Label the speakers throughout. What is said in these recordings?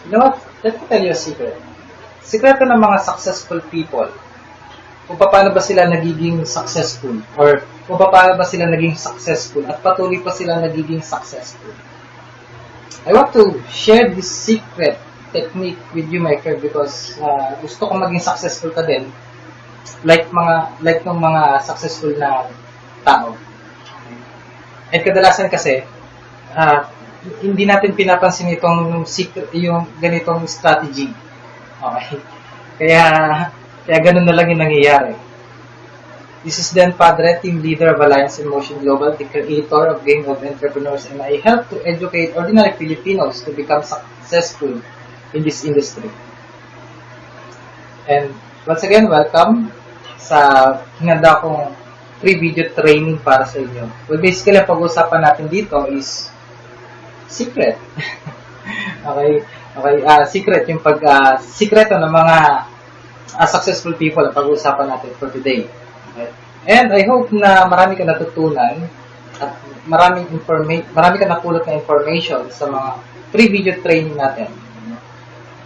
Speaker 1: You know what? Let me tell you a secret. Sikreto ng mga successful people, kung paano ba sila nagiging successful, or kung paano ba sila naging successful, at patuloy pa sila nagiging successful. I want to share this secret technique with you, my friend, because gusto kong maging successful ka din, like ng mga successful na tao. At kadalasan kasi, hindi natin pinapansin itong secret, yung ganitong strategy. Okay. Kaya ganun na lang yung nangyayari. This is Dan Padre, Team Leader of Alliance in Motion Global, the creator of Game of Entrepreneurs, and I help to educate ordinary Filipinos to become successful in this industry. And once again, welcome sa hinanda kong free video training para sa inyo. Well, basically, ang pag-uusapan natin dito is secret. Okay, secret, yung sikreto ng mga successful people ang pag-uusapan natin for today. Okay? And I hope na marami ka natutunan at marami ka napulot na information sa mga free video training natin.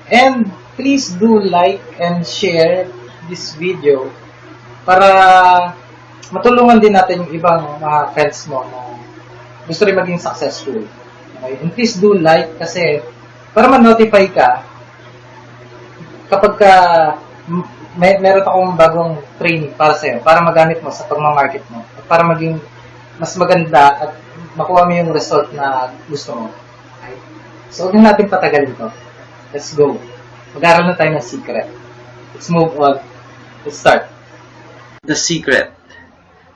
Speaker 1: And please do like and share this video para matulungan din natin yung ibang mga friends mo na gusto rin maging successful. Okay? And please do like kasi para ma-notify ka kapag meron akong bagong training para sa'yo, para magamit mo sa pagmamarket mo, at para maging mas maganda at makuha mo yung result na gusto mo. Okay? So, huwag natin patagalin ito. Let's go. Mag-aral na tayo ng secret. Let's move on. Let's start.
Speaker 2: The secret.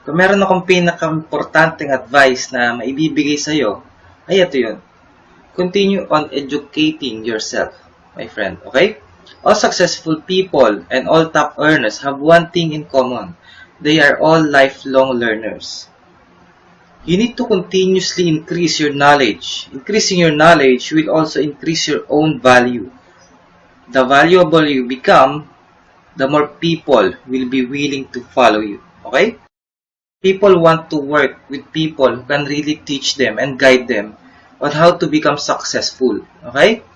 Speaker 2: Kung meron akong pinaka-importanteng advice na maibibigay sa'yo, ay ito yun. Continue on educating yourself, my friend. Okay? All successful people and all top earners have one thing in common. They are all lifelong learners. You need to continuously increase your knowledge. Increasing your knowledge will also increase your own value. The valuable you become, the more people will be willing to follow you. Okay? People want to work with people who can really teach them and guide them on how to become successful. Okay?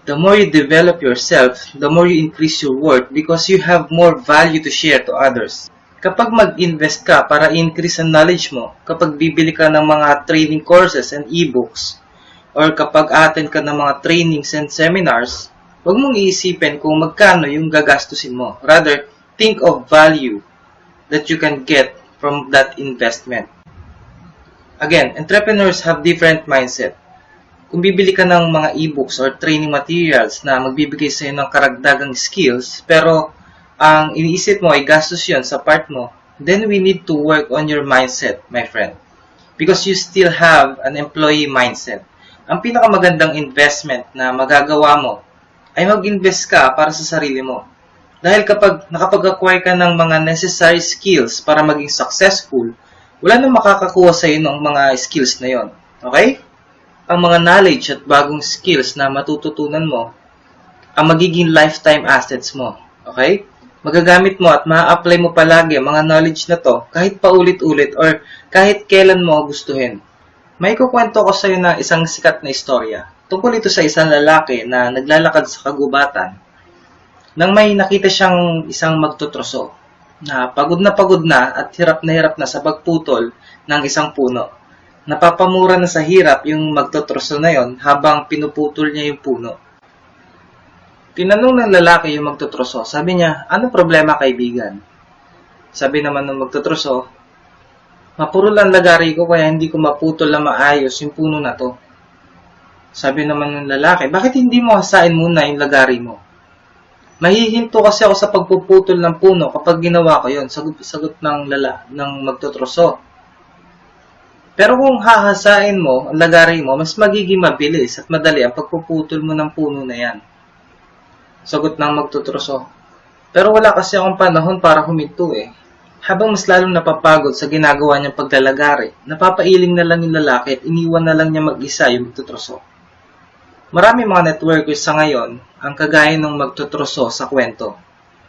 Speaker 2: The more you develop yourself, the more you increase your worth because you have more value to share to others. Kapag mag-invest ka para increase ang knowledge mo, kapag bibili ka ng mga training courses and e-books, or kapag attend ka ng mga trainings and seminars, huwag mong iisipin kung magkano yung gagastusin mo. Rather, think of value that you can get from that investment. Again, entrepreneurs have different mindset. Kung bibili ka ng mga e-books or training materials na magbibigay sa'yo ng karagdagang skills, pero ang iniisip mo ay gastos yun sa part mo, then we need to work on your mindset, my friend. Because you still have an employee mindset. Ang pinakamagandang investment na magagawa mo ay mag-invest ka para sa sarili mo. Dahil kapag nakapag-acquire ka ng mga necessary skills para maging successful, wala nang makakakuha sa iyo ng mga skills na yon. Okay? Ang mga knowledge at bagong skills na matututunan mo, ang magiging lifetime assets mo. Okay? Magagamit mo at ma-apply mo palagi ang mga knowledge na to kahit paulit-ulit or kahit kailan mo gustuhin. May kukwento ko sa iyo na isang sikat na istorya. Tungkol ito sa isang lalaki na naglalakad sa kagubatan nang may nakita siyang isang magtutroso na pagod na at hirap na sa pagputol ng isang puno. Napapamura na sa hirap yung magtutroso na yon habang pinuputol niya yung puno. Tinanong ng lalaki yung magtutroso. Sabi niya, "Anong problema, kaibigan?" Sabi naman ng magtutroso, "Mapurol ang lagari ko kaya hindi ko maputol na maayos yung puno na to." Sabi naman ng lalaki, "Bakit hindi mo hasain muna yung lagari mo?" "Mahihinto kasi ako sa pagpuputol ng puno kapag ginawa ko yon," sagot ng magtutroso. "Pero kung hahasain mo ang lagari mo, mas magiging mabilis at madali ang pagpuputol mo ng puno na yan," sagot ng magtutroso. "Pero wala kasi akong panahon para huminto eh." Habang mas lalong napapagod sa ginagawa niyang paglalagari, napapailing na lang yung lalaki at iniwan na lang niya mag-isa yung magtutroso. Marami mga networkers sa ngayon ang kagaya ng magtutroso sa kwento.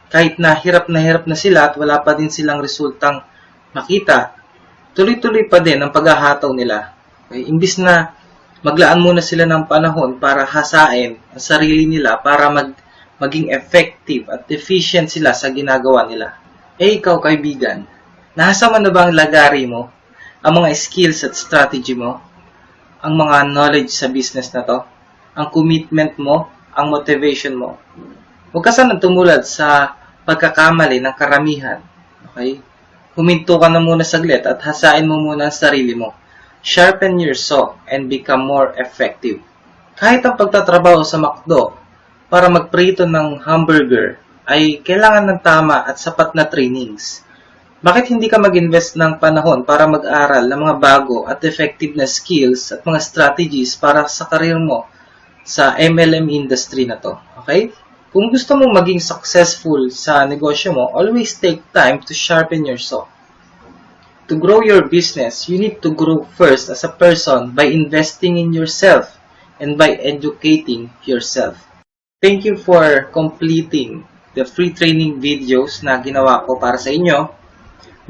Speaker 2: Kahit na hirap na sila at wala pa din silang resultang makita, tuloy-tuloy pa din ang paghahataw nila. Okay? Imbis na maglaan muna sila ng panahon para hasain ang sarili nila para maging effective at efficient sila sa ginagawa nila. Ikaw kaibigan, nahasa mo na ba ang lagari mo, ang mga skills at strategy mo, ang mga knowledge sa business na to, ang commitment mo, ang motivation mo? Huwag ka sanang tumulad sa pagkakamali ng karamihan. Okay? Huminto ka na muna saglit at hasain mo muna ang sarili mo. Sharpen your saw and become more effective. Kahit ang pagtatrabaho sa McDo para magprito ng hamburger ay kailangan ng tama at sapat na trainings. Bakit hindi ka mag-invest ng panahon para mag-aral ng mga bago at effective na skills at mga strategies para sa karir mo sa MLM industry na to? Okay? Kung gusto mong maging successful sa negosyo mo, always take time to sharpen your saw. To grow your business, you need to grow first as a person by investing in yourself and by educating yourself. Thank you for completing the free training videos na ginawa ko para sa inyo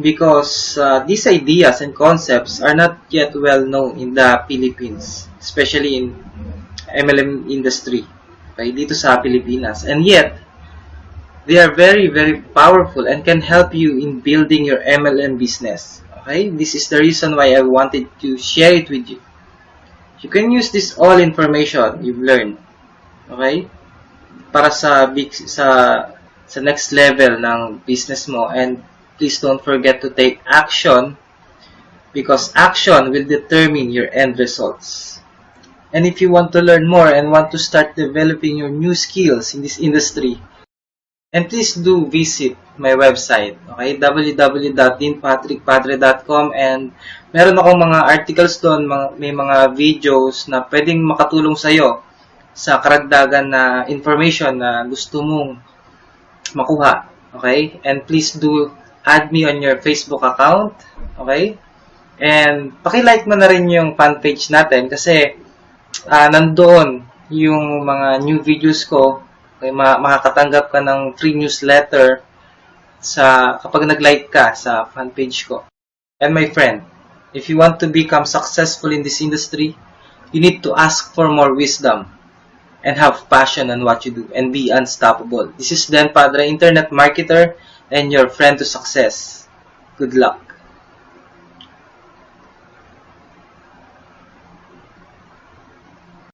Speaker 2: because these ideas and concepts are not yet well known in the Philippines, especially in MLM industry, okay, dito sa Pilipinas. And yet, they are very, very powerful and can help you in building your MLM business. Okay, this is the reason why I wanted to share it with you. You can use this all information you've learned, okay, para sa next level ng business mo. And please don't forget to take action because action will determine your end results. And if you want to learn more and want to start developing your new skills in this industry, and please do visit my website, okay, www.deanpatrickpadre.com, and meron akong mga articles doon, may mga videos na pwedeng makatulong sa'yo sa karagdagan na information na gusto mong makuha, okay? And please do add me on your Facebook account, okay? And paki-like mo na rin yung fan page natin kasi nandoon yung mga new videos ko. Okay, makakatanggap ka ng free newsletter kapag nag-like ka sa fan page ko. And my friend, if you want to become successful in this industry, you need to ask for more wisdom and have passion on what you do and be unstoppable. This is Dan Padre, Internet Marketer and your friend to success. Good luck.